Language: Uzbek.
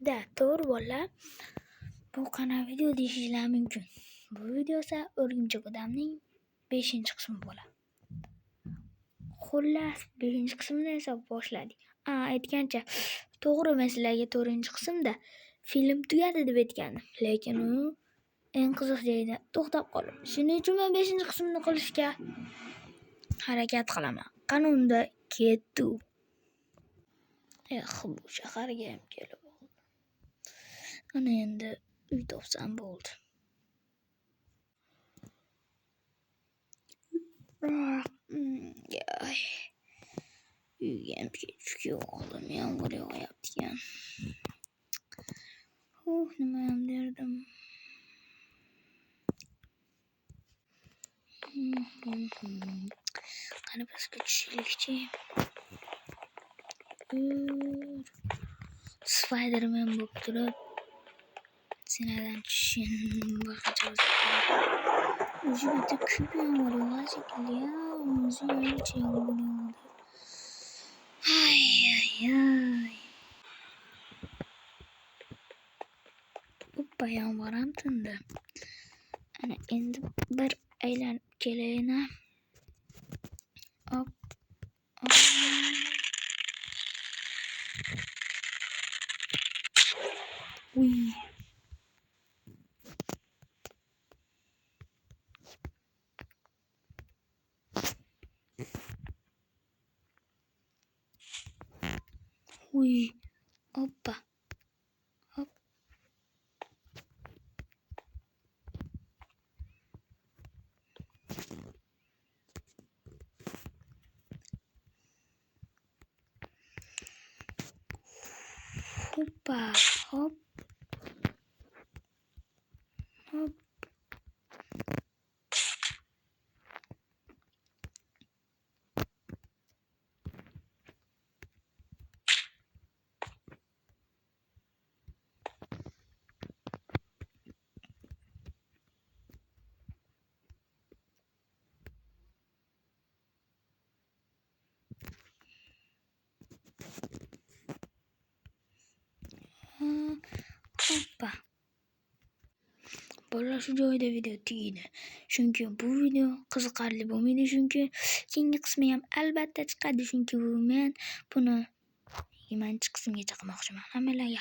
Da, to'g'ri bolalar. Bu qanaqa video deyishinglar mumkin. Bu video esa O'rgimchak odamning 5-qismi bo'ladi. Xullas, 5-qismini esa boshladik. Aytgancha, to'g'ri men sizlarga 4-qismda film tugadi deb aytgandim. Lekin u eng qiziq joyida to'xtab qoldim. Shuning uchun men 5-qismni qilishga harakat qilaman. Qani unda ketdi. Bu shaharga ham kelib oldim. Ana endi uy topsam bo'ldi. Uyga ham kechikib oldim. Yomg'ir yog'yapti ekan. Nima ham derdim. Qani pastga tushaylikchi. Spiderman bo'lib turib sinadan tushishim vaqtincha o'zi bitta kuyib yomg'ir yog'ar shekilli. O'zi ancha yomg'ir yog'di. Oppa, yomg'ir ham tindi. Ana endi bir aylanib kelayin. Hop. Uy. Oppa. Hop. Hoppa. Hop. Hop. Hoppa. Bolalar, shu joyda video tugaydi. Chunki bu video qiziqarli bo'lmaydi. Chunki keyingi qismi ham albatta chiqadi. Chunki men buni 20-qismgacha qilmoqchiman. Hammalarga